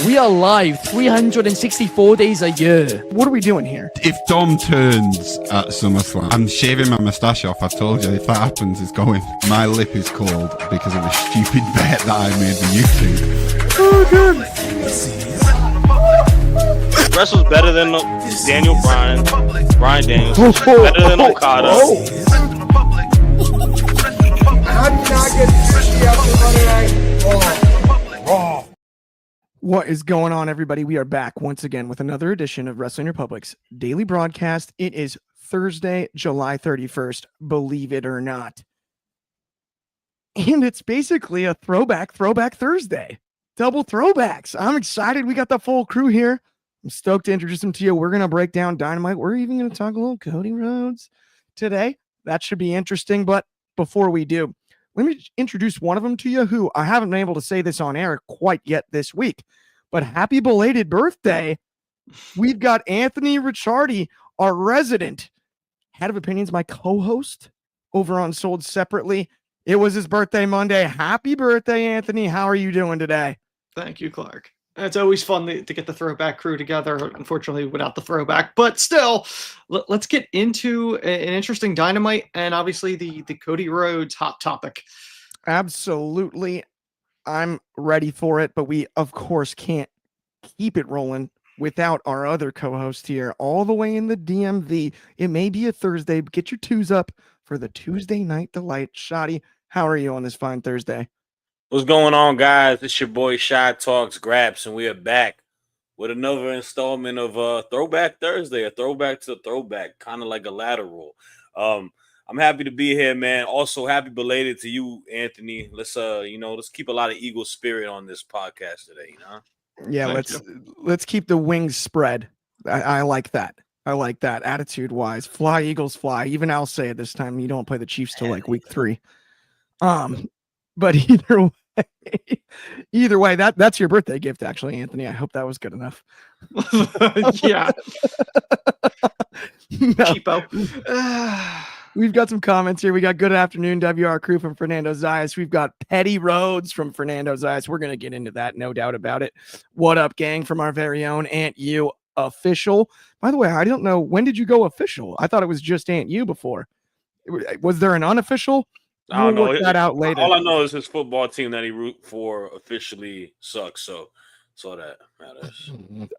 We are live 364 days a year. What are we doing here? If Dom turns at SummerSlam, I'm shaving my moustache off. I've told you, if that happens, it's going. My lip is cold because of a stupid bet that I made with YouTube. Oh, good. Wrestle's better than Daniel Bryan Daniels. Better than Okada. How do you not get sushi after Monday Night Raw? What is going on, everybody? We are back once again with another edition of Wrestling Republic's daily broadcast. It is Thursday, July 31st, believe it or not. And it's basically a throwback Thursday. Double throwbacks. I'm excited. We got the full crew here. I'm stoked to introduce them to you. We're going to break down Dynamite. We're even going to talk a little Cody Rhodes today. That should be interesting. But before we do, let me introduce one of them to you who I haven't been able to say this on air quite yet this week. But happy belated birthday. We've got Anthony Ricciardi, our resident Head of Opinions, my co-host over on Sold Separately. It was his birthday Monday. Happy birthday, Anthony. How are you doing today? Thank you, Clark. It's always fun to get the throwback crew together, unfortunately, without the throwback. But still, let's get into an interesting Dynamite and obviously the Cody Rhodes hot topic. Absolutely. I'm ready for it, but we, of course, can't keep it rolling without our other co-host here, all the way in the DMV. It may be a Thursday, but get your twos up for the Tuesday Night Delight. Shadi, how are you on this fine Thursday? What's going on, guys? It's your boy Shad Talks Graps, and we are back with another installment of Throwback Thursday, a throwback to a throwback, kind of like a lateral. I'm happy to be here, man. Also, happy belated to you, Anthony. Let's keep a lot of Eagle spirit on this podcast today, Yeah, let's keep the wings spread. I like that. I like that attitude-wise. Fly, Eagles, fly. Even I'll say it this time. You don't play the Chiefs till like week 3. But either way, that's your birthday gift, actually, Anthony. I hope that was good enough. Yeah. No. Cheapo. We've got some comments here. We got good afternoon, WR crew from Fernando Zayas. We've got Petty Rhodes from Fernando Zayas. We're going to get into that, no doubt about it. What up, gang, from our very own Aunt You official. By the way, I don't know, when did you go official? I thought it was just Aunt You before. Was there an unofficial? I don't know. Work that out later. All I know is his football team that he root for officially sucks, so that matters.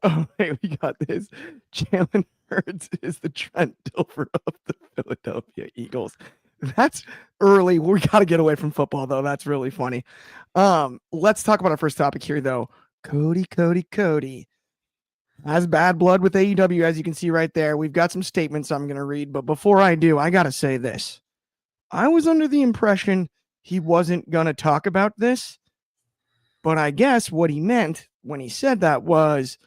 Oh, hey, we got this. Jalen Hurts is the Trent Dilfer of the Philadelphia Eagles. That's early. We got to get away from football, though. That's really funny. Let's talk about our first topic here, though. Cody has bad blood with AEW, as you can see right there. We've got some statements I'm going to read, but before I do, I got to say this. I was under the impression he wasn't going to talk about this, but I guess what he meant when he said that was,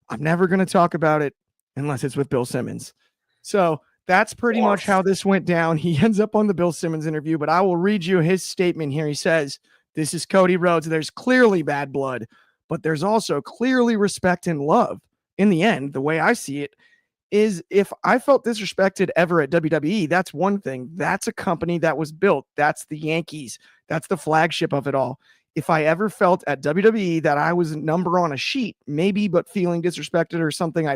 I'm never going to talk about it unless it's with Bill Simmons. So that's pretty much how this went down. He ends up on the Bill Simmons interview, but I will read you his statement here. He says, this is Cody Rhodes. There's clearly bad blood, but there's also clearly respect and love. In the end, the way I see it is, if I felt disrespected ever at WWE, that's one thing. That's a company that was built. That's the Yankees. That's the flagship of it all. If I ever felt at WWE that I was a number on a sheet, maybe, but feeling disrespected or something,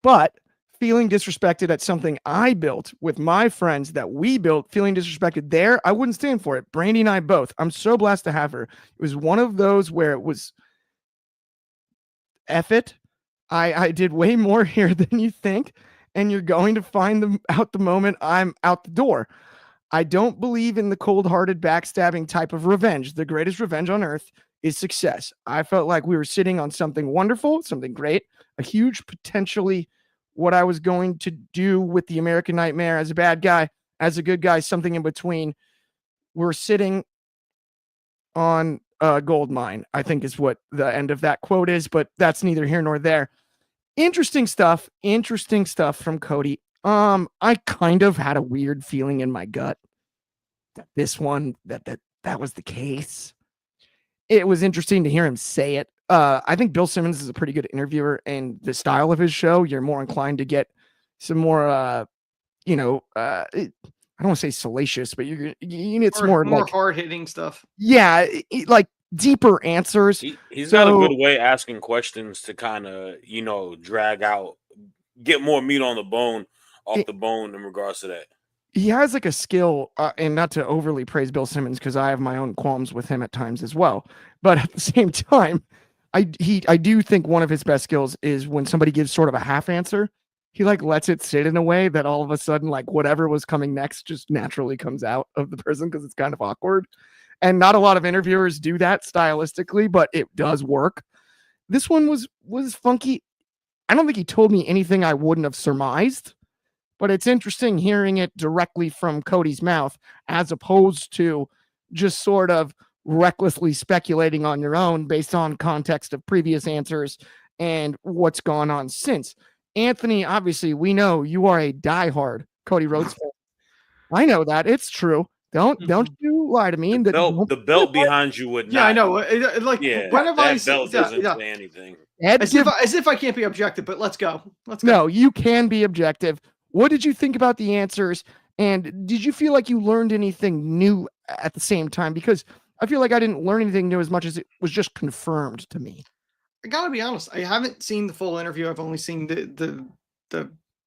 but feeling disrespected at something I built with my friends that we built, feeling disrespected there, I wouldn't stand for it. Brandy and I both. I'm so blessed to have her. It was one of those where it was, F it. I did way more here than you think, and you're going to find them out the moment I'm out the door. I don't believe in the cold-hearted, backstabbing type of revenge. The greatest revenge on earth is success. I felt like we were sitting on something wonderful, something great, a huge potentially what I was going to do with the American Nightmare as a bad guy, as a good guy, something in between. We're sitting on a gold mine, I think is what the end of that quote is, but that's neither here nor there. Interesting stuff from Cody. I kind of had a weird feeling in my gut that that was the case. It was interesting to hear him say it. I think Bill Simmons is a pretty good interviewer, and the style of his show, you're more inclined to get some more, I don't want to say salacious, but you need some more like hard hitting stuff. Yeah, like deeper answers. He's got a good way asking questions to kind of, drag out, get more meat on the bone, off the bone in regards to that. He has like a skill, and not to overly praise Bill Simmons because I have my own qualms with him at times as well. But at the same time, I do think one of his best skills is when somebody gives sort of a half answer, he like lets it sit in a way that all of a sudden like whatever was coming next just naturally comes out of the person because it's kind of awkward. And not a lot of interviewers do that stylistically, but it does work. This one was funky. I don't think he told me anything I wouldn't have surmised. But it's interesting hearing it directly from Cody's mouth as opposed to just sort of recklessly speculating on your own based on context of previous answers and what's gone on since. Anthony, obviously, we know you are a diehard Cody Rhodes fan. I know that. It's true. Don't you lie to me. The belt behind you would not. Yeah, I know. Whenever that belt doesn't say anything. As if I can't be objective, but let's go. No, you can be objective. What did you think about the answers? And did you feel like you learned anything new at the same time? Because I feel like I didn't learn anything new as much as it was just confirmed to me. I gotta be honest. I haven't seen the full interview. I've only seen the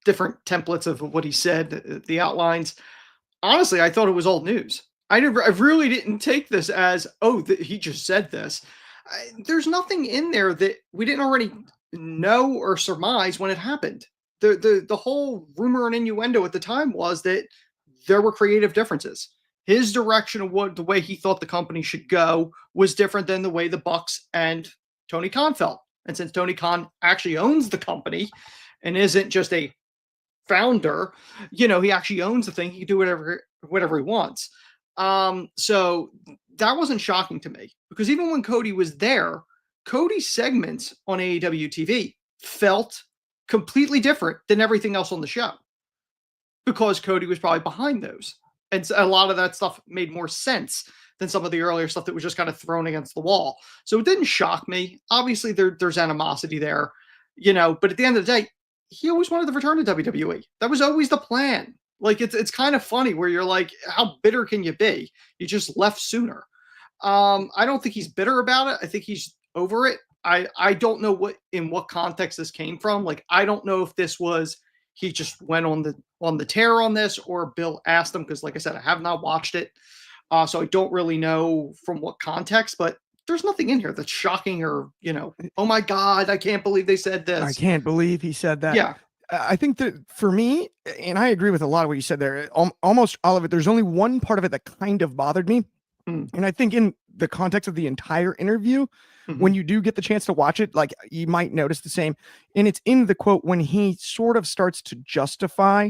different templates of what he said, the outlines. Honestly, I thought it was old news. I really didn't take this as, he just said this. There's nothing in there that we didn't already know or surmise when it happened. The whole rumor and innuendo at the time was that there were creative differences. His direction of the way he thought the company should go was different than the way the Bucks and Tony Khan felt. And since Tony Khan actually owns the company and isn't just a founder, he actually owns the thing. He can do whatever he wants. So that wasn't shocking to me because even when Cody was there, Cody's segments on AEW TV felt completely different than everything else on the show because Cody was probably behind those. And a lot of that stuff made more sense than some of the earlier stuff that was just kind of thrown against the wall. So it didn't shock me. Obviously there's animosity there, but at the end of the day, he always wanted to return to WWE. That was always the plan. Like it's kind of funny where you're like, how bitter can you be? You just left sooner. I don't think he's bitter about it. I think he's over it. I don't know in what context this came from. Like, I don't know if this was, he just went on the tear on this or Bill asked him. Cause like I said, I have not watched it. So I don't really know from what context, but there's nothing in here that's shocking or, oh my God, I can't believe they said this. I can't believe he said that. Yeah. I think that for me, and I agree with a lot of what you said there, almost all of it, there's only one part of it that kind of bothered me. And I think in the context of the entire interview, when you do get the chance to watch it, like you might notice the same. And it's in the quote when he sort of starts to justify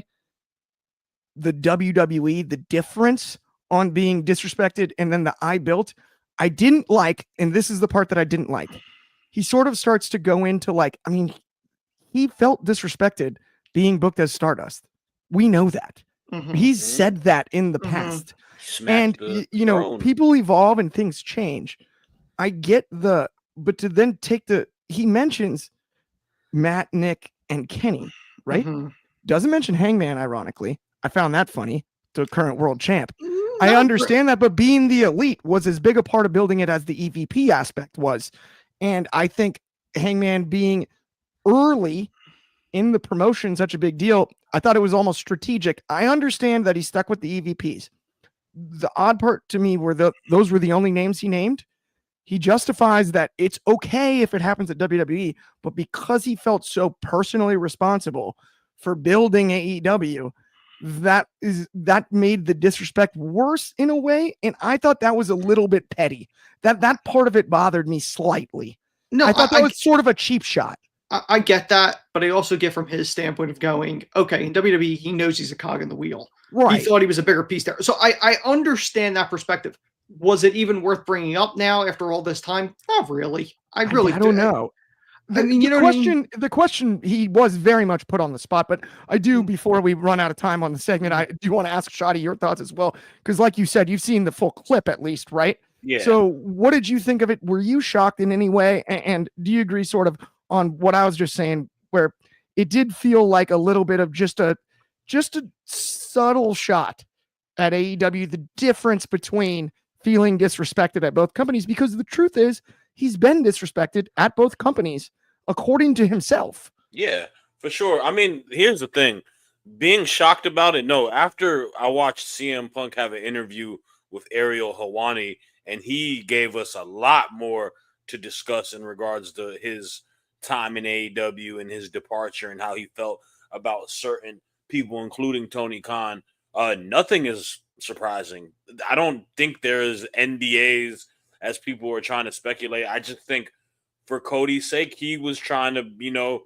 the WWE, the difference on being disrespected and then the I built. I didn't like, and this is the part that I didn't like. He sort of starts to go into like, I mean, he felt disrespected being booked as Stardust. We know that. He's said that in the past. And, people evolve and things change. I get but to then he mentions Matt, Nick, and Kenny, right? Doesn't mention Hangman, ironically. I found that funny, the current world champ. I understand that, but being the elite was as big a part of building it as the EVP aspect was. And I think Hangman being early in the promotion, such a big deal, I thought it was almost strategic. I understand that he stuck with the EVPs. The odd part to me were those were the only names he named. He justifies that it's okay if it happens at WWE, but because he felt so personally responsible for building AEW, that made the disrespect worse in a way. And I thought that was a little bit petty. That part of it bothered me slightly. No, I thought that was sort of a cheap shot. I get that, but I also get from his standpoint of going, okay, in WWE, he knows he's a cog in the wheel. Right. He thought he was a bigger piece there. So I understand that perspective. Was it even worth bringing up now after all this time? Not really. I don't know. The question, he was very much put on the spot, but I do, before we run out of time on the segment, I do want to ask Shadi your thoughts as well. Because like you said, you've seen the full clip at least, right? Yeah. So what did you think of it? Were you shocked in any way? And do you agree sort of on what I was just saying, where it did feel like a little bit of just a subtle shot at AEW, the difference between feeling disrespected at both companies, because the truth is he's been disrespected at both companies, according to himself. Yeah, for sure. I mean, here's the thing. Being shocked about it, no. After I watched CM Punk have an interview with Ariel Helwani, and he gave us a lot more to discuss in regards to his time in AEW and his departure and how he felt about certain people, including Tony Khan. Nothing is surprising. I don't think there's NDAs as people were trying to speculate. I just think for Cody's sake, he was trying to,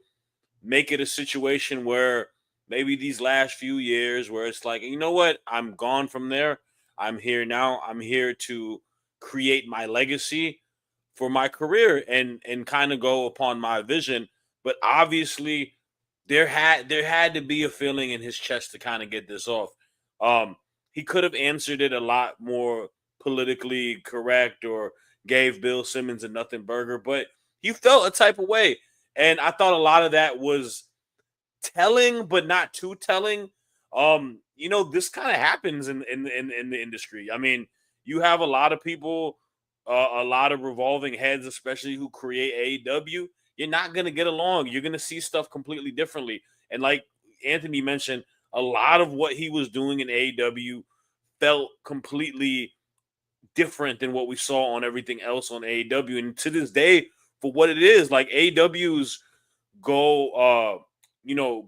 make it a situation where maybe these last few years where it's like, you know what, I'm gone from there. I'm here now. I'm here to create my legacy for my career and kind of go upon my vision. But obviously there had to be a feeling in his chest to kind of get this off. He could have answered it a lot more politically correct or gave Bill Simmons a nothing burger, but he felt a type of way. And I thought a lot of that was telling, but not too telling. This kind of happens in the industry. I mean, you have a lot of people, a lot of revolving heads, especially who create AEW. You're not going to get along. You're going to see stuff completely differently. And like Anthony mentioned, a lot of what he was doing in AEW felt completely different than what we saw on everything else on AEW. And to this day, for what it is, like AEW's goal,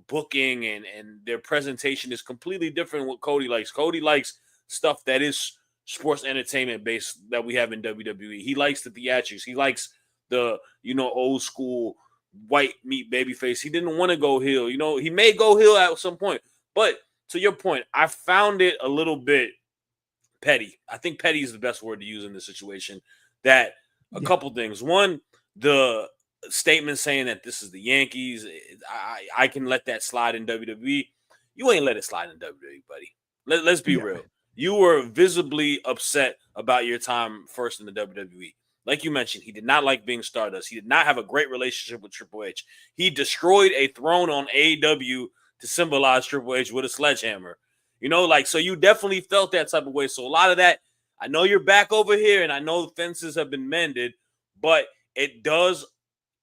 booking and their presentation is completely different what Cody likes. Cody likes stuff that is sports entertainment based that we have in WWE. He likes the theatrics. He likes the, old school white meat babyface. He didn't want to go heel. He may go heel at some point. But to your point, I found it a little bit petty. I think petty is the best word to use in this situation. That a couple things. One, the statement saying that this is the Yankees, I can let that slide in WWE. You ain't let it slide in WWE, buddy. Let's be real. You were visibly upset about your time first in the WWE. Like you mentioned, he did not like being Stardust. He did not have a great relationship with Triple H. He destroyed a throne on AEW to symbolize Triple H with a sledgehammer. So you definitely felt that type of way. So a lot of that, I know you're back over here, and I know fences have been mended, but it does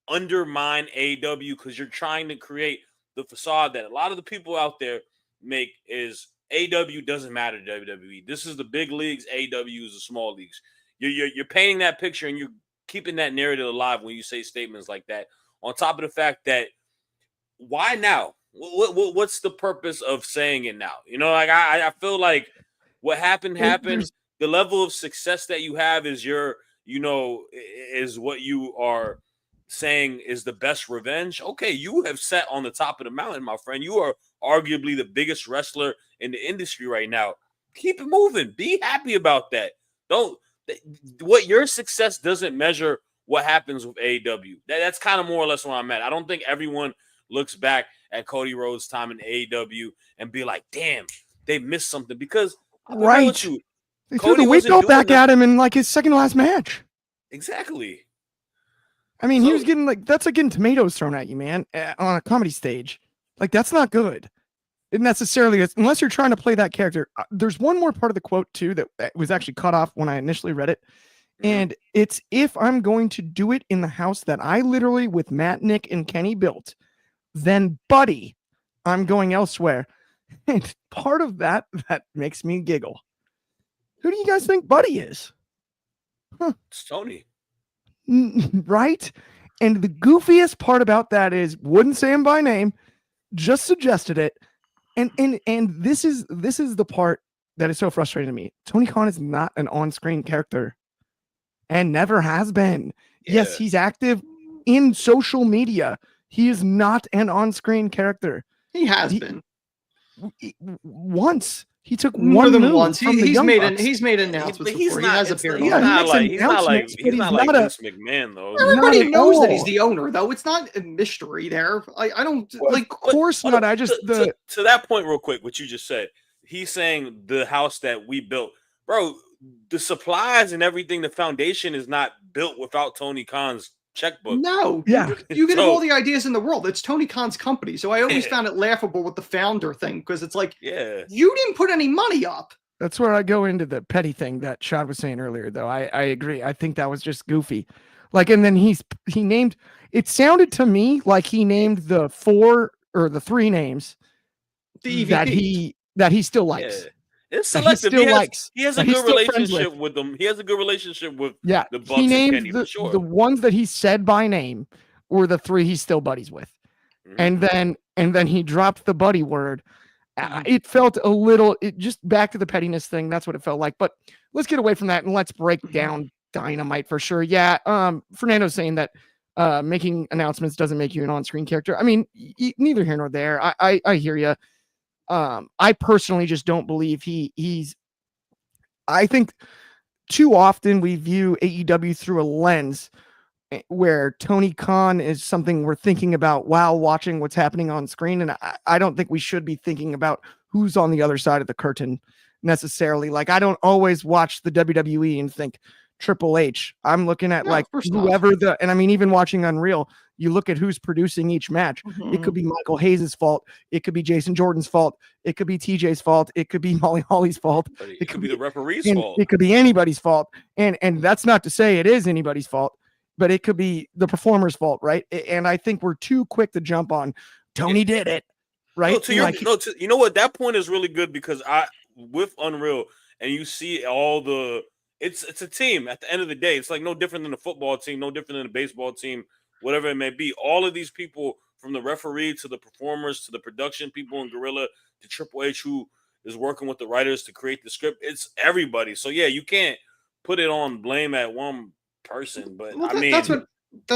undermine AEW because you're trying to create the facade that a lot of the people out there make is AEW doesn't matter to WWE. This is the big leagues. AEW is the small leagues. You're painting that picture and you're keeping that narrative alive when you say statements like that. On top of the fact that why now? What's the purpose of saying it now? I feel like what happened. The level of success that you have is is what you are saying is the best revenge. Okay, you have sat on the top of the mountain, my friend. You are arguably the biggest wrestler in the industry right now. Keep it moving. Be happy about that. What your success doesn't measure what happens with AEW. That's kind of more or less where I'm at. I don't think everyone looks back at Cody Rhodes' time in AEW and be like, damn, they missed something. Because right. They threw the weight belt back at him in like his second to last match. Exactly. I mean, he was getting that's like getting tomatoes thrown at you, man, on a comedy stage. Like, that's not good. It necessarily is, unless you're trying to play that character. There's one more part of the quote, too, that was actually cut off when I initially read it. And it's, if I'm going to do it in the house that I literally, with Matt, Nick, and Kenny built, then, buddy, I'm going elsewhere. And part of that makes me giggle. Who do you guys think Buddy is? It's Tony. Right? And the goofiest part about that is, wouldn't say him by name, just suggested it. And this is the part that is so frustrating to me. Tony Khan is not an on-screen character and never has been. Yeah. Yes, he's active in social media. He is not an on-screen character. He has been. Once. He took more one than move once. He's made announcements before. He has appeared. He's not like Vince McMahon though. Everybody knows that he's the owner, though. It's not a mystery there. I don't like. Of course not. I just to that point, real quick. What you just said. He's saying the house that we built, bro. The supplies and everything, the foundation is not built without Tony Khan's checkbook. No, yeah, you get all the ideas in the world. It's Tony Khan's company, so I always found it laughable with the founder thing because it's like, you didn't put any money up. That's where I go into the petty thing that Shad was saying earlier, though. I agree. I think that was just goofy. Like, and then he named. It sounded to me like he named the 4 or the 3 names The that EVP. he still likes. Yeah. It's That he selective. still likes. He has that a he's good still friends relationship with them. He has a good relationship with Yeah, the he Bucks and named Kenny for sure. the ones that he said by name were the 3 he's still buddies with, and then he dropped the buddy word. It felt a little. It just back to the pettiness thing. That's what it felt like. But let's get away from that and let's break down Dynamite for sure. Yeah, Fernando's saying that making announcements doesn't make you an on-screen character. I mean, neither here nor there. I hear you. I personally just don't believe he's. I think too often we view AEW through a lens where Tony Khan is something we're thinking about while watching what's happening on screen. And I don't think we should be thinking about who's on the other side of the curtain necessarily. Like, I don't always watch the WWE and think Triple H. I'm looking at whoever and I mean, even watching Unreal, you look at who's producing each match. It could be Michael Hayes' fault. It could be Jason Jordan's fault. It could be TJ's fault. It could be Molly Holly's fault. It could be the referee's fault. It could be anybody's fault. And that's not to say it is anybody's fault, but it could be the performer's fault, right? And I think we're too quick to jump on Tony did it, right? You know what? That point is really good because with Unreal and you see all the it's a team at the end of the day. It's like no different than a football team, no different than a baseball team, whatever it may be. All of these people, from the referee to the performers to the production people in Gorilla to Triple H, who is working with the writers to create the script, it's everybody. So yeah, you can't put it on blame at one person. But I mean, that's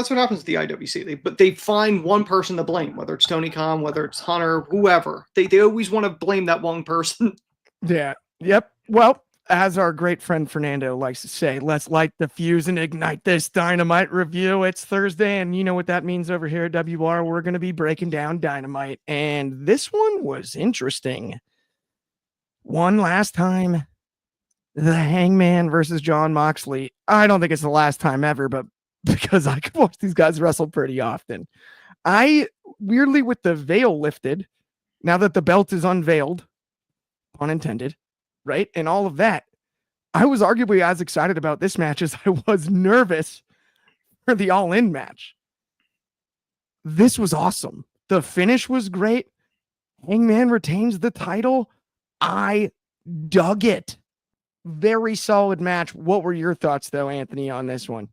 what happens to the IWC. They find one person to blame, whether it's Tony Khan, whether it's Hunter, whoever. They always want to blame that one person. Yeah. Yep. Well, as our great friend Fernando likes to say, let's light the fuse and ignite this Dynamite review. It's Thursday, and you know what that means over here at WR. We're going to be breaking down Dynamite, and this one was interesting. One last time, the Hangman versus John Moxley. I don't think it's the last time ever, but because I could watch these guys wrestle pretty often. I, weirdly, with the veil lifted, now that the belt is unveiled, pun intended, right? And all of that, I was arguably as excited about this match as I was nervous for the All In match. This was awesome. The finish was great. Hangman retains the title. I dug it. Very solid match. What were your thoughts, though, Anthony, on this one?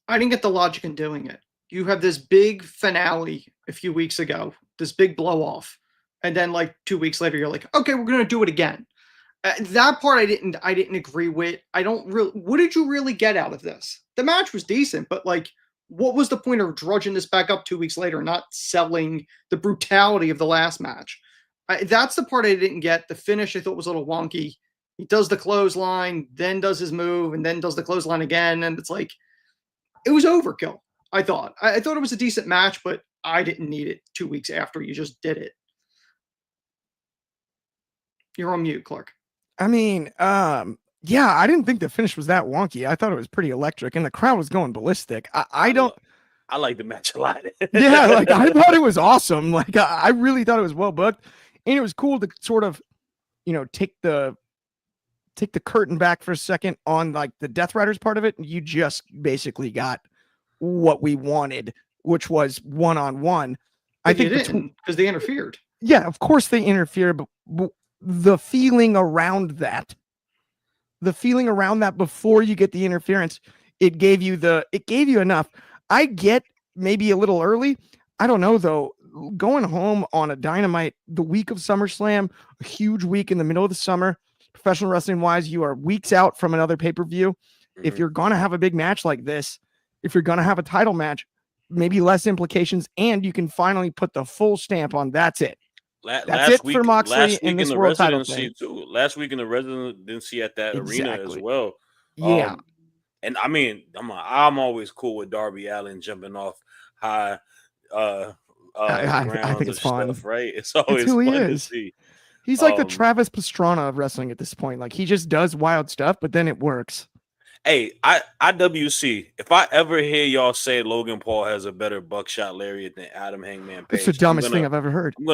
I didn't get the logic in doing it. You have this big finale a few weeks ago, this big blow off, and then like 2 weeks later, you're like, okay, we're gonna do it again. That part I didn't agree with. I don't really. What did you really get out of this? The match was decent, but like, what was the point of drudging this back up 2 weeks later, not selling the brutality of the last match? That's the part I didn't get. The finish I thought was a little wonky. He does the clothesline, then does his move, and then does the clothesline again, and it's like, it was overkill. I thought it was a decent match, but I didn't need it 2 weeks after you just did it. You're on mute, Clark. I mean, yeah, I didn't think the finish was that wonky. I thought it was pretty electric, and the crowd was going ballistic. I like the match a lot. Yeah, like I thought it was awesome. Like I really thought it was well booked, and it was cool to sort of, take the curtain back for a second on like the Death Riders part of it. You just basically got what we wanted, which was one-on-one. I think because they interfered. Yeah, of course they interfered, but the feeling around that before you get the interference, it gave you enough. I get maybe a little early. I don't know though. Going home on a Dynamite the week of SummerSlam, a huge week in the middle of the summer, professional wrestling wise, you are weeks out from another pay-per-view. Mm-hmm. If you're going to have a big match like this, if you're going to have a title match, maybe less implications, and you can finally put the full stamp on that's it. That's it for Moxley in this world title thing. Too. Last week in the residency at that arena as well. Yeah. And I mean, I'm always cool with Darby Allin jumping off high. I think it's fun, stuff, right? It's always fun to see. He's like the Travis Pastrana of wrestling at this point. Like he just does wild stuff, but then it works. Hey, IWC, if I ever hear y'all say Logan Paul has a better buckshot lariat than Adam Hangman Page, it's the dumbest thing I've ever heard. I'm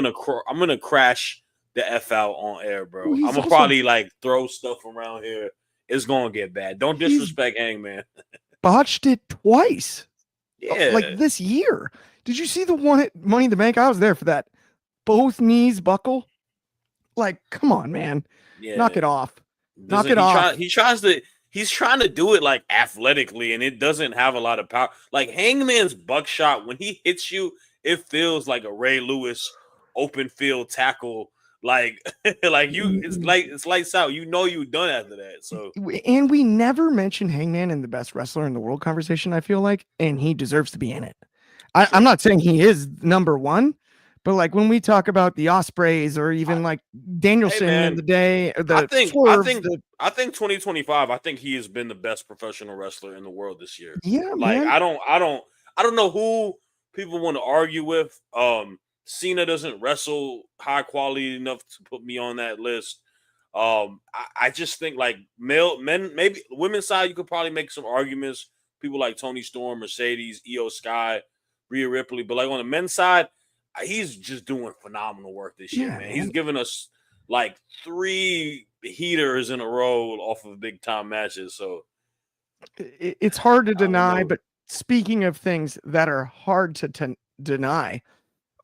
gonna crash the F out on air, bro. Well, I'm he's gonna also probably like throw stuff around here. It's gonna get bad. Don't he's disrespect Hangman. botched it twice, like Yeah, this year. Did you see the one at Money in the Bank? I was there for that. Both knees buckle. Like, come on, man. Knock yeah. it off. Knock Doesn't it he off. try? He's trying to do it like athletically, and it doesn't have a lot of power. Like Hangman's buckshot, when he hits you, it feels like a Ray Lewis open field tackle. Like, it's lights out. You know you done after that. So And we never mention Hangman in the best wrestler in the world conversation, I feel like, and he deserves to be in it. I'm not saying he is number one, but like when we talk about the Ospreys or even like Danielson in man, the day, I the think I Swerves, think I think 2025. I think he has been the best professional wrestler in the world this year. yeah, Like man. I don't know who people want to argue with. Cena doesn't wrestle high quality enough to put me on that list. I just think like men, maybe women's side, you could probably make some arguments. People like Tony Storm, Mercedes, Io Sky, Rhea Ripley, but like on the men's side, he's just doing phenomenal work this year, Yeah, man. man. He's given us like 3 heaters in a row off of big time matches. So It's hard to I don't deny, know. but speaking of things that are hard to deny,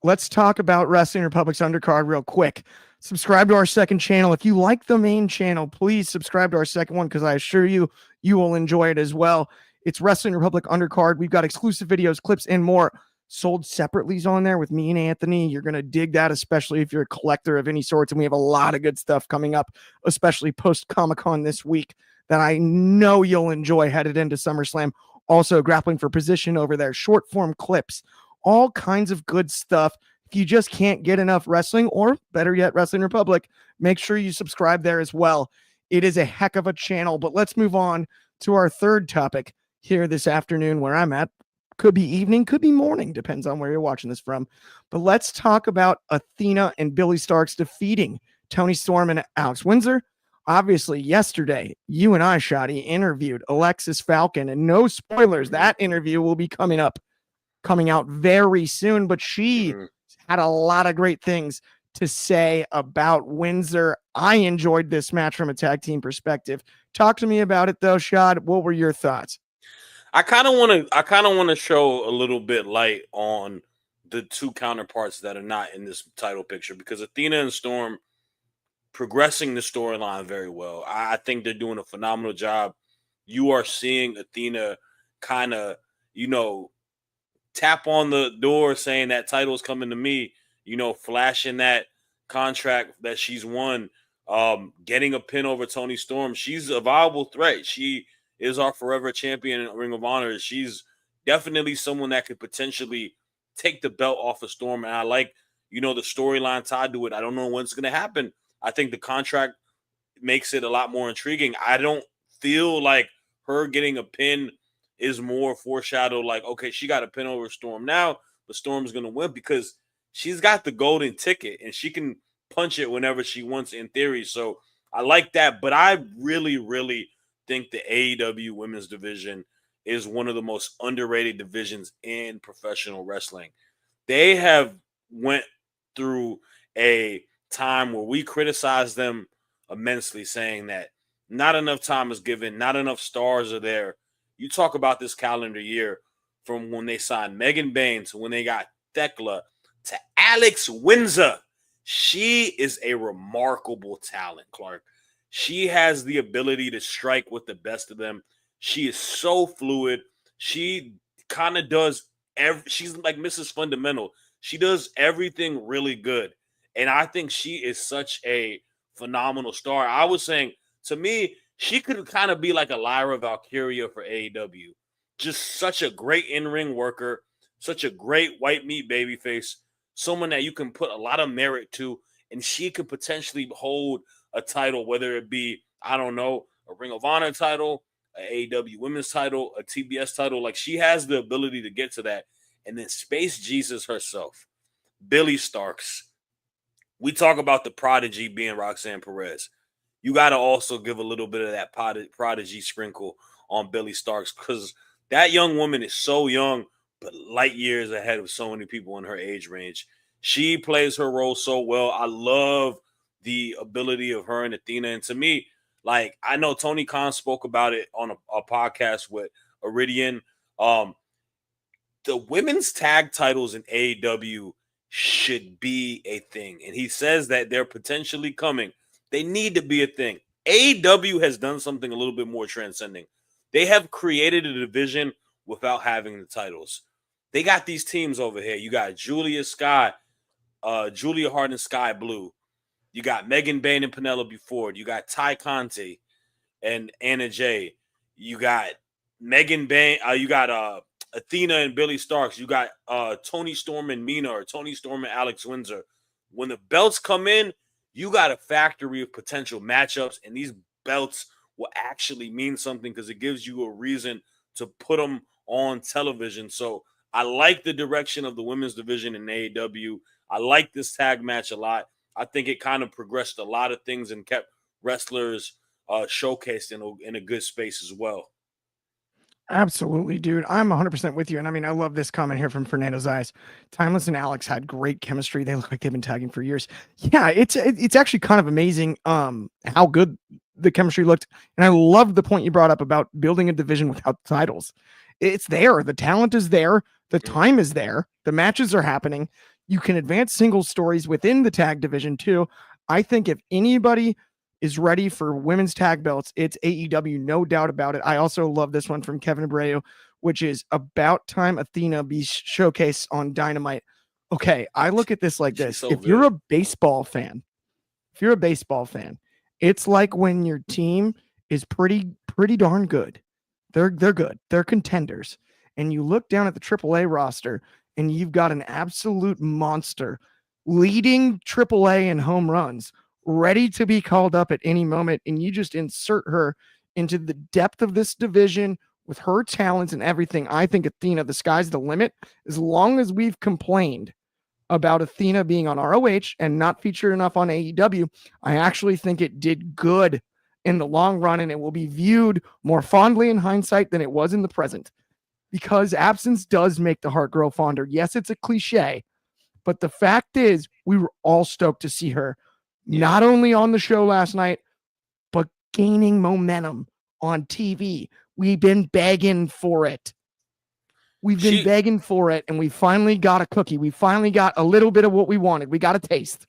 let's talk about Wrestling Republic's undercard real quick. Subscribe to our second channel. If you like the main channel, please subscribe to our second one because I assure you, you will enjoy it as well. It's Wrestling Republic undercard. We've got exclusive videos, clips, and more sold separately on there with me and Anthony. You're going to dig that, especially if you're a collector of any sorts. And we have a lot of good stuff coming up, especially post Comic-Con this week that I know you'll enjoy headed into SummerSlam. Also, Grappling for Position over there, short form clips, all kinds of good stuff. If you just can't get enough wrestling, or better yet, Wrestling Republic, make sure you subscribe there as well. It is a heck of a channel, but let's move on to our third topic here this afternoon where I'm at. Could be evening, could be morning, depends on where you're watching this from. But let's talk about Athena and Billy Starks defeating Toni Storm and Alex Windsor. Obviously, yesterday, you and I, Shadi, interviewed Alexis Falcon, and no spoilers, that interview will be coming out very soon, but she had a lot of great things to say about Windsor. I enjoyed this match from a tag team perspective. Talk to me about it though, Shad. What were your thoughts? I kind of want to show a little bit light on the two counterparts that are not in this title picture because Athena and Storm progressing the storyline very well. I think they're doing a phenomenal job. You are seeing Athena kind of, tap on the door saying that title's coming to me, flashing that contract that she's won, getting a pin over Toni Storm. She's a viable threat. She is our forever champion in Ring of Honor. She's definitely someone that could potentially take the belt off of Storm. And I like, the storyline tied to it. I don't know when it's going to happen. I think the contract makes it a lot more intriguing. I don't feel like her getting a pin is more foreshadowed like, okay, she got a pin over Storm now, but Storm's going to win because she's got the golden ticket and she can punch it whenever she wants in theory. So I like that, but I really, really think the AEW women's division is one of the most underrated divisions in professional wrestling. They have went through a time where we criticized them immensely, saying that not enough time is given, not enough stars are there. You talk about this calendar year from when they signed Megan Bain to when they got Thekla to Alex Windsor. She is a remarkable talent, Clark. She has the ability to strike with the best of them. She is so fluid. She kind of does she's like Mrs. Fundamental. She does everything really good. And I think she is such a phenomenal star. I was saying, to me, she could kind of be like a Lyra Valkyria for AEW. Just such a great in-ring worker, such a great white meat babyface, someone that you can put a lot of merit to, and she could potentially hold a title, whether it be, I don't know, a Ring of Honor title, an AEW women's title, a TBS title. Like, she has the ability to get to that. And then Space Jesus herself, Billy Starks. We talk about the prodigy being Roxanne Perez. You got to also give a little bit of that prodigy sprinkle on Billy Starks because that young woman is so young, but light years ahead of so many people in her age range. She plays her role so well. I love the ability of her and Athena. And to me, like, I know Tony Khan spoke about it on a podcast with Iridian. The women's tag titles in AEW should be a thing. And he says that they're potentially coming. They need to be a thing. AEW has done something a little bit more transcending. They have created a division without having the titles. They got these teams over here. You got Julia Hart and Sky Blue. You got Megan Bain and Penelope Ford. You got Ty Conti and Anna Jay. You got Megan Bain. You got Athena and Billy Starks. You got Tony Storm and Mina, or Tony Storm and Alex Windsor. When the belts come in, you got a factory of potential matchups, and these belts will actually mean something because it gives you a reason to put them on television. So I like the direction of the women's division in AEW. I like this tag match a lot. I think it kind of progressed a lot of things and kept wrestlers showcased in a good space as well. Absolutely, dude. I'm 100% with you. And I mean, I love this comment here from Fernando Zayas. Timeless and Alex had great chemistry. They look like they've been tagging for years. Yeah, it's actually kind of amazing how good the chemistry looked. And I love the point you brought up about building a division without titles. It's there. The talent is there. The time is there. The matches are happening. You can advance single stories within the tag division too. I think if anybody is ready for women's tag belts, it's AEW, no doubt about it. I also love this one from Kevin Abreu, which is about time Athena be showcased on Dynamite. Okay, I look at this like this. So if you're a baseball fan, it's like when your team is pretty darn good. They're good. They're contenders. And you look down at the AAA roster and you've got an absolute monster leading AAA in home runs, ready to be called up at any moment, and you just insert her into the depth of this division with her talents and everything. I think Athena, the sky's the limit. As long as we've complained about Athena being on ROH and not featured enough on AEW, I actually think it did good in the long run, and it will be viewed more fondly in hindsight than it was in the present, because absence does make the heart grow fonder. Yes, it's a cliche, but the fact is we were all stoked to see her not only on the show last night, but gaining momentum on TV. We've been begging for it. And we finally got a cookie. We finally got a little bit of what we wanted. We got a taste.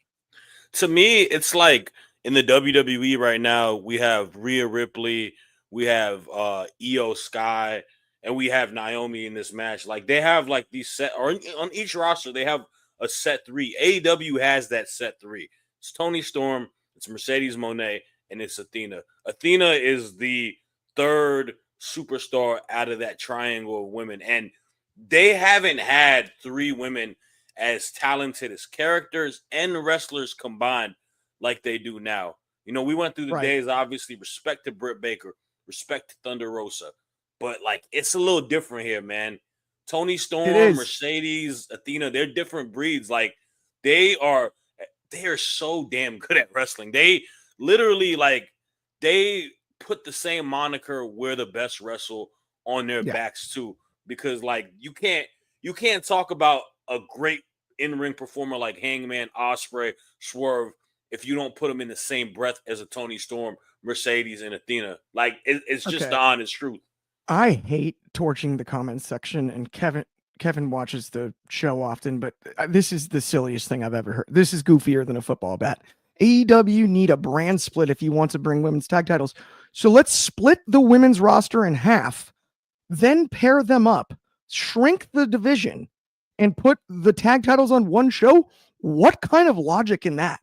To me, it's like in the WWE right now, we have Rhea Ripley, we have Io Sky, and we have Naomi in this match. Like, they have like these set, or on each roster, they have a set three. AEW has that set three. It's Tony Storm, it's Mercedes Moné, and it's Athena. Athena is the third superstar out of that triangle of women. And they haven't had three women as talented as characters and wrestlers combined like they do now. You know, we went through the days, obviously, respect to Britt Baker, respect to Thunder Rosa. But, like, it's a little different here, man. Tony Storm, Mercedes, Athena, they're different breeds. Like, they are so damn good at wrestling. They literally, like, they put the same moniker, we're the best wrestle, on their backs too. Because, like, you can't talk about a great in-ring performer like Hangman, Ospreay, Swerve if you don't put them in the same breath as a Tony Storm, Mercedes, and Athena. Like, it's just the honest truth. I hate torching the comments section, and Kevin watches the show often, but this is the silliest thing I've ever heard. This is goofier than a football bat. AEW need a brand split if you want to bring women's tag titles. So let's split the women's roster in half, then pair them up, shrink the division, and put the tag titles on one show. What kind of logic in that?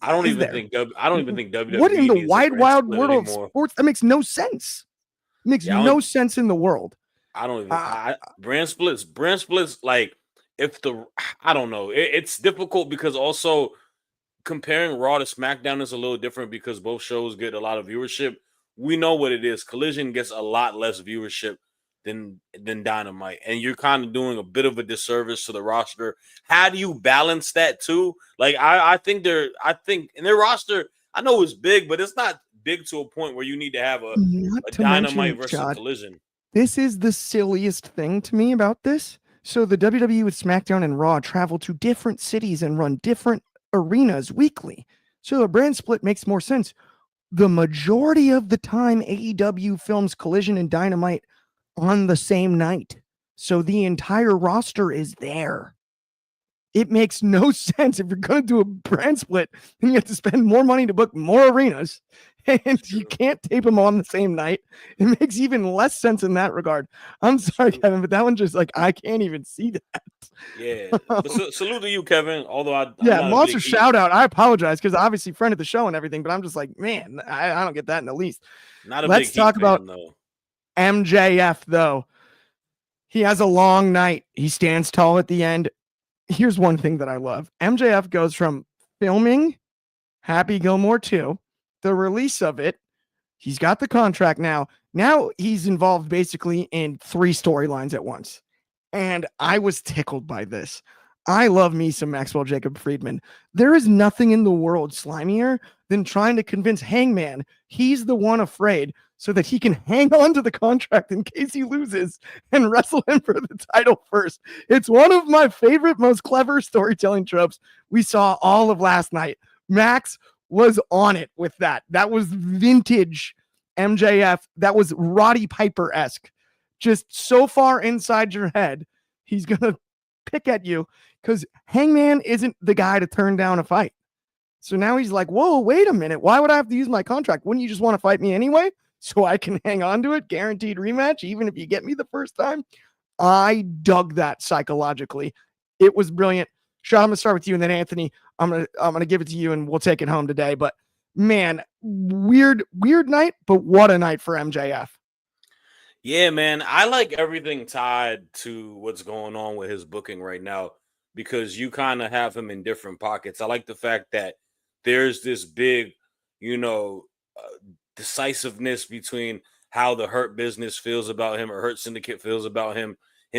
I don't even think WWE. What in the wide world of sports? That makes no sense. It makes no sense in the world. I don't even brand splits. Like, I don't know. It's difficult because also comparing Raw to SmackDown is a little different because both shows get a lot of viewership. We know what it is. Collision gets a lot less viewership than Dynamite, and you're kind of doing a bit of a disservice to the roster. How do you balance that too? Like, I think in their roster, I know it's big, but it's not big to a point where you need to have a Dynamite versus Collision. This is the silliest thing to me about this. So the WWE with SmackDown and Raw travel to different cities and run different arenas weekly. So a brand split makes more sense. The majority of the time, AEW films Collision and Dynamite on the same night. So the entire roster is there. It makes no sense if you're going to do a brand split and you have to spend more money to book more arenas and you can't tape them on the same night. It makes even less sense in that regard. I'm sorry, Kevin, but that one just like, I can't even see that. Yeah. But salute to you, Kevin. Although I'm yeah, not monster a big shout out. I apologize because obviously friend of the show and everything, but I'm just like, man, I don't get that in the least. not a Let's big talk Heat about fan, though. MJF though. He has a long night. He stands tall at the end. Here's one thing that I love. MJF goes from filming Happy Gilmore 2, the release of it. He's got the contract now. Now he's involved basically in 3 storylines at once. And I was tickled by this. I love me some Maxwell Jacob Friedman. There is nothing in the world slimier than trying to convince Hangman he's the one afraid so that he can hang on to the contract in case he loses and wrestle him for the title first. It's one of my favorite, most clever storytelling tropes we saw all of last night. Max was on it with that. That was vintage MJF. That was Roddy Piper-esque. Just so far inside your head, he's going to pick at you because Hangman isn't the guy to turn down a fight. So now he's like, whoa, wait a minute. Why would I have to use my contract? Wouldn't you just want to fight me anyway? So I can hang on to it, guaranteed rematch, even if you get me the first time. I dug that psychologically. It was brilliant. Shad, I'm gonna start with you, and then Anthony, I'm gonna give it to you, and we'll take it home today. But man, weird night, but what a night for MJF. Yeah, man. I like everything tied to what's going on with his booking right now because you kind of have him in different pockets. I like the fact that there's this big, decisiveness between how the Hurt Business feels about him or Hurt Syndicate feels about him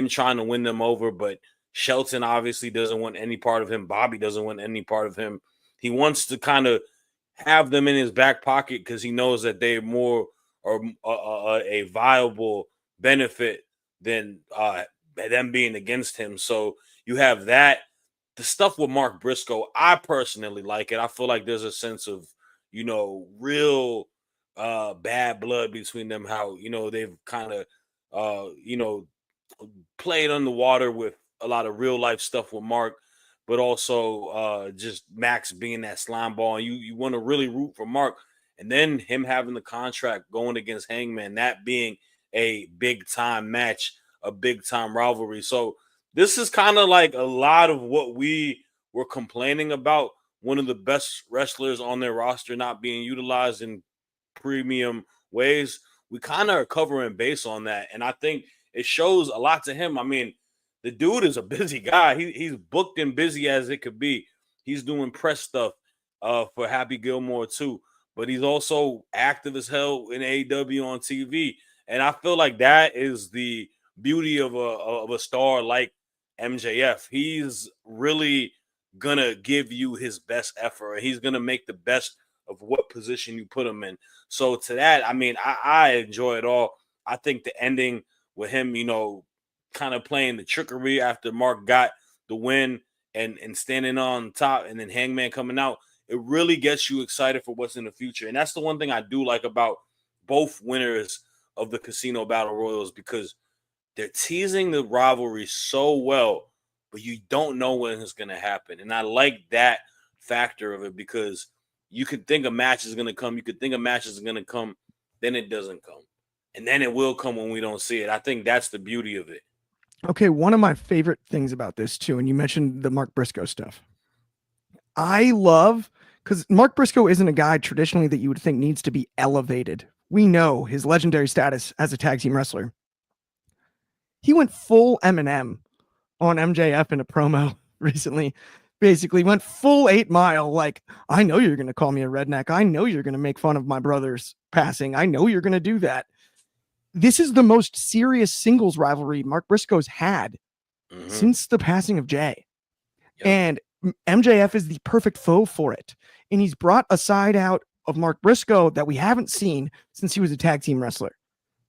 trying to win them over. But Shelton obviously doesn't want any part of him. Bobby doesn't want any part of him. He wants to kind of have them in his back pocket because he knows that they're more or a viable benefit than them being against him. So you have that. The stuff with Mark Briscoe, I personally like it. I feel like there's a sense of, real bad blood between them. How, they've kind of, played underwater with a lot of real life stuff with Mark, but also just Max being that slime ball. And you want to really root for Mark. And then him having the contract going against Hangman, that being a big time match, a big time rivalry. So this is kind of like a lot of what we were complaining about. One of the best wrestlers on their roster not being utilized in premium ways. We kind of are covering base on that. And I think it shows a lot to him. I mean, the dude is a busy guy. He's booked and busy as it could be. He's doing press stuff for Happy Gilmore too. But he's also active as hell in AEW on TV. And I feel like that is the beauty of a star like MJF. He's really going to give you his best effort. He's going to make the best of what position you put him in. So to that, I mean, I enjoy it all. I think the ending with him, kind of playing the trickery after Mark got the win and standing on top and then Hangman coming out, it really gets you excited for what's in the future. And that's the one thing I do like about both winners of the Casino Battle Royals because they're teasing the rivalry so well, but you don't know when it's going to happen. And I like that factor of it because you could think a match is going to come. You could think a match is going to come. Then it doesn't come. And then it will come when we don't see it. I think that's the beauty of it. Okay, one of my favorite things about this too, and you mentioned the Mark Briscoe stuff. I love because Mark Briscoe isn't a guy traditionally that you would think needs to be elevated. We know his legendary status as a tag team wrestler. He went full Eminem on MJF in a promo recently. Basically went full 8 Mile. Like, I know you're going to call me a redneck. I know you're going to make fun of my brother's passing. I know you're going to do that. This is the most serious singles rivalry Mark Briscoe's had since the passing of Jay. Yep. And MJF is the perfect foe for it. And he's brought a side out of Mark Briscoe that we haven't seen since he was a tag team wrestler.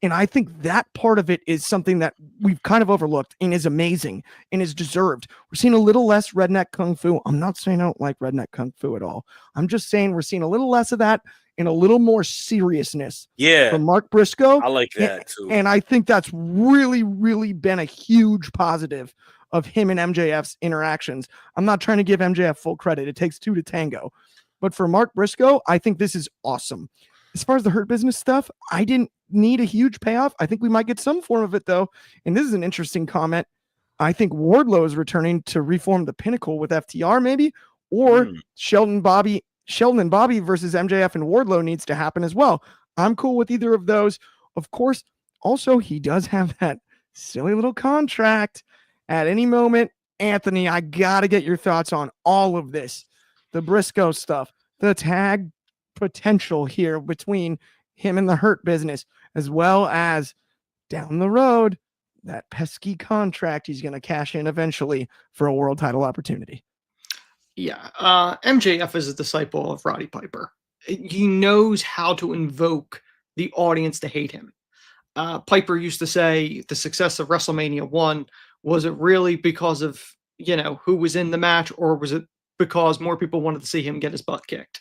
And I think that part of it is something that we've kind of overlooked and is amazing and is deserved. We're seeing a little less redneck kung fu. I'm not saying I don't like redneck kung fu at all. I'm just saying we're seeing a little less of that and a little more seriousness from Mark Briscoe. I like that too. And I think that's really, really been a huge positive of him and MJF's interactions. I'm not trying to give MJF full credit. It takes two to tango. But for Mark Briscoe, I think this is awesome. As far as the Hurt Business stuff, I didn't need a huge payoff. I think we might get some form of it, though. And this is an interesting comment. I think Wardlow is returning to reform the Pinnacle with FTR, maybe, or Sheldon and Bobby versus MJF and Wardlow needs to happen as well. I'm cool with either of those. Of course, also, he does have that silly little contract at any moment. Anthony, I got to get your thoughts on all of this. The Briscoe stuff, the tag potential here between him and the Hurt Business, as well as down the road, that pesky contract he's going to cash in eventually for a world title opportunity. Yeah. MJF is a disciple of Roddy Piper. He knows how to invoke the audience to hate him. Piper used to say the success of WrestleMania 1, was it really because of, who was in the match, or was it because more people wanted to see him get his butt kicked?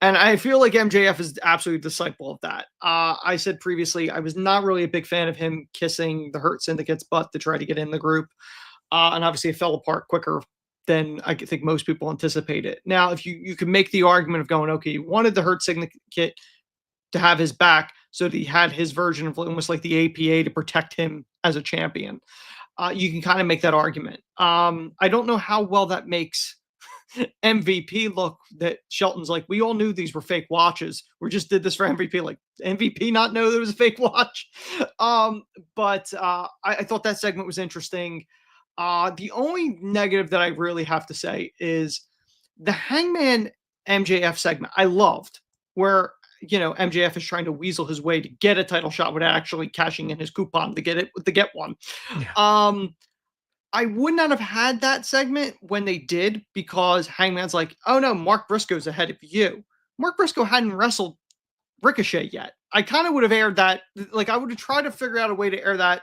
And I feel like MJF is absolutely a disciple of that. I said previously, I was not really a big fan of him kissing the Hurt Syndicate's butt to try to get in the group. And obviously it fell apart quicker than I think most people anticipated. Now, if you could make the argument of going, okay, you wanted the Hurt Syndicate to have his back so that he had his version of almost like the APA to protect him as a champion. You can kind of make that argument. I don't know how well that makes MVP look, that Shelton's like, we all knew these were fake watches. We just did this for MVP. Like, MVP not know there was a fake watch? But I thought that segment was interesting. The only negative that I really have to say is the Hangman MJF segment. I loved where, MJF is trying to weasel his way to get a title shot without actually cashing in his coupon to get one. Yeah. I would not have had that segment when they did, because Hangman's like, oh no, Mark Briscoe's ahead of you. Mark Briscoe hadn't wrestled Ricochet yet. I kind of would have aired that. Like, I would have tried to figure out a way to air that,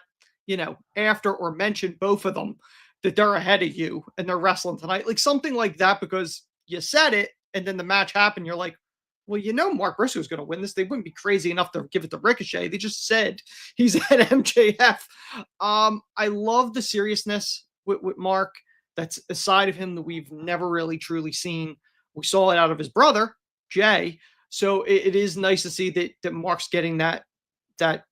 after, or mention both of them, that they're ahead of you and they're wrestling tonight. Like something like that, because you said it and then the match happened. You're like, well, Mark Briscoe's going to win this. They wouldn't be crazy enough to give it to Ricochet. They just said he's at MJF. I love the seriousness with Mark. That's a side of him that we've never really truly seen. We saw it out of his brother, Jay. So it is nice to see that Mark's getting that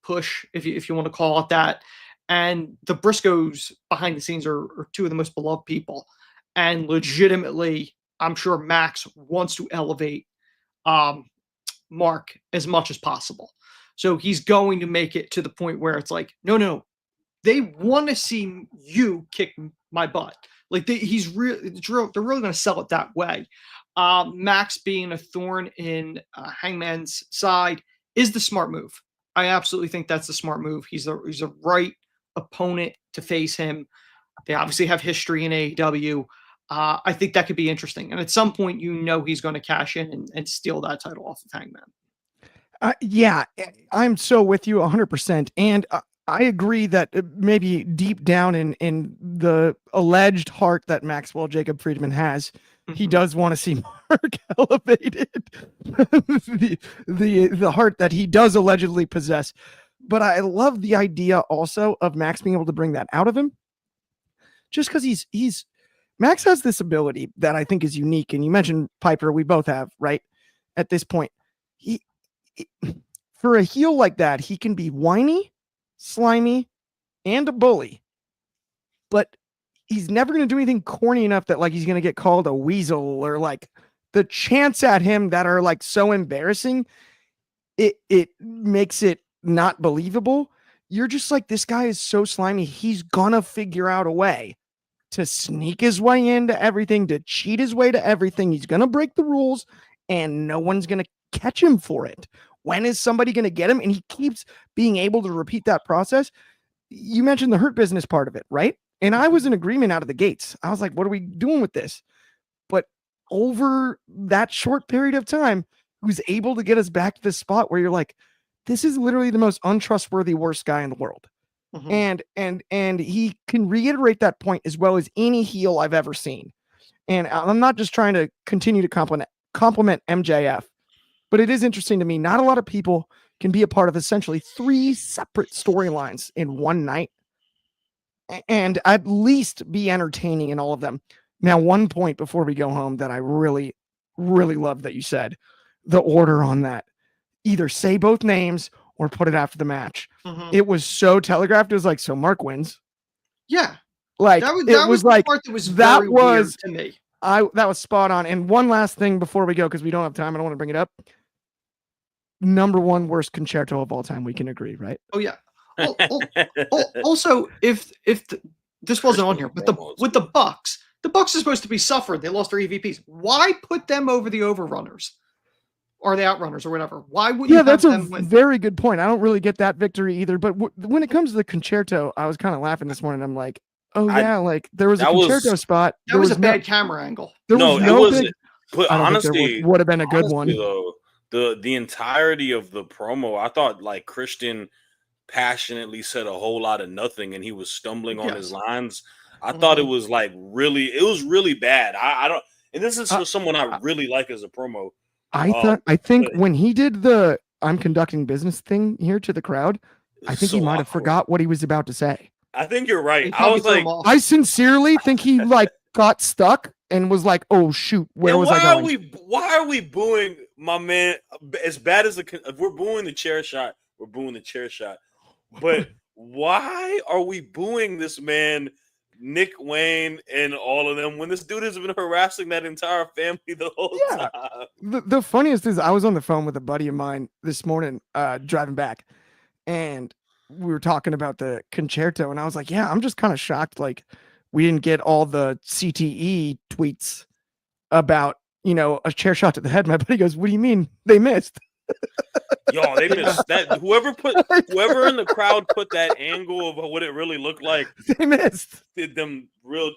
push, if you want to call it that. And the Briscoes behind the scenes are two of the most beloved people. And legitimately, I'm sure Max wants to elevate Mark as much as possible. So he's going to make it to the point where it's like, no, they want to see you kick my butt. Like they're really going to sell it that way. Max being a thorn in Hangman's side is the smart move. I absolutely think that's the smart move. He's a right opponent to face him. They obviously have history in AEW. I think that could be interesting. And at some point, he's going to cash in and steal that title off of Hangman. Yeah, I'm so with you 100%. And I agree that maybe deep down in the alleged heart that Maxwell Jacob Friedman has, he does want to see Mark elevated. the heart that he does allegedly possess. But I love the idea also of Max being able to bring that out of him. Just because he's Max has this ability that I think is unique. And you mentioned Piper, we both have, right? At this point, he for a heel like that, he can be whiny, slimy, and a bully, but he's never going to do anything corny enough that like he's going to get called a weasel, or like the chants at him that are like so embarrassing. It makes it not believable. You're just like, this guy is so slimy. He's gonna figure out a way to sneak his way into everything, to cheat his way to everything. He's gonna break the rules and no one's gonna catch him for it. When is somebody going to get him? And he keeps being able to repeat that process. You mentioned the Hurt Business part of it, right? And I was in agreement out of the gates. I was like, what are we doing with this? But over that short period of time, he was able to get us back to this spot where you're like, this is literally the most untrustworthy worst guy in the world. Mhm. And he can reiterate that point as well as any heel I've ever seen. And I'm not just trying to continue to compliment MJF, but it is interesting to me. Not a lot of people can be a part of essentially 3 separate storylines in one night and at least be entertaining in all of them. Now, one point before we go home that I really, really love that you said, the order on that. Either say both names or put it after the match. Mhm. It was so telegraphed. It was like, so Mark wins. Yeah, Like that it was the like part that was that very weird was to me. that was spot on. And one last thing before we go, because we don't have time, I don't want to bring it up. Number 1 worst concerto of all time. We can agree, right? Oh yeah. Also, if this wasn't on here, but the Bucks are supposed to be suffering. They lost their EVPs. Why put them over the overrunners or the outrunners or whatever? Why wouldn't you have that's a them win? very good point. I don't really get that victory either. But when it comes to the concerto, I was kind of laughing this morning. I'm like, oh yeah, like there was a concerto spot. That was a bad camera angle. There was no big. But I don't honestly, think there would have been a good one. Though, the entirety of the promo, I thought like Christian passionately said a whole lot of nothing, and he was stumbling on his lines. I thought it was like it was really bad. I don't, and this is for someone I really like as a promo. I think when he did the "I'm conducting business" thing here to the crowd, I think he might have forgot what he was about to say. I think you're right. I was like, I sincerely think he like got stuck and was like, "Oh shoot, where was I going?" Why are we booing my man? As bad as if we're booing the chair shot, we're booing the chair shot. But why are we booing this man, Nick Wayne, and all of them when this dude has been harassing that entire family the whole time? The funniest is I was on the phone with a buddy of mine this morning, driving back, and we were talking about the concerto, and I was like, "Yeah, I'm just kind of shocked. Like, we didn't get all the CTE tweets about a chair shot to the head." My buddy goes, "What do you mean they missed?" Yo, they missed that. Whoever in the crowd put that angle of what it really looked like, they missed. Did them real.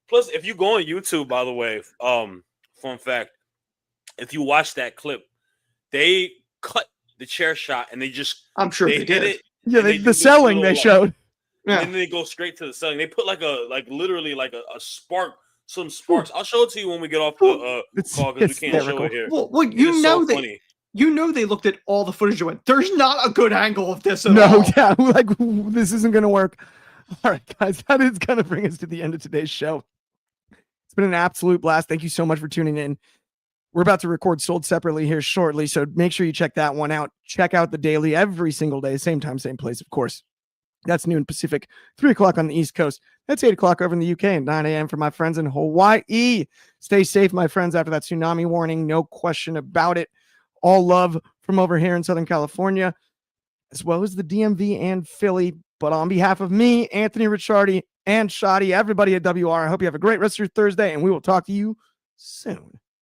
Plus, if you go on YouTube, by the way, fun fact, if you watch that clip, they cut the chair shot and they just. I'm sure they did it. Yeah, the selling they showed. And then they go straight to the selling. They put literally a spark. Some sparks. I'll show it to you when we get off the call because we can't show it here. Well, you know they looked at all the footage and went, "There's not a good angle of this at all." No, yeah, like this isn't gonna work. All right, guys, that is gonna bring us to the end of today's show. It's been an absolute blast. Thank you so much for tuning in. We're about to record Sold Separately here shortly, so make sure you check that one out. Check out the daily every single day, same time, same place, of course. That's noon Pacific, 3 o'clock on the East Coast. That's 8 o'clock over in the UK and 9 a.m. for my friends in Hawaii. Stay safe, my friends, after that tsunami warning. No question about it. All love from over here in Southern California, as well as the DMV and Philly. But on behalf of me, Anthony Ricciardi, and Shadi, everybody at WR, I hope you have a great rest of your Thursday, and we will talk to you soon.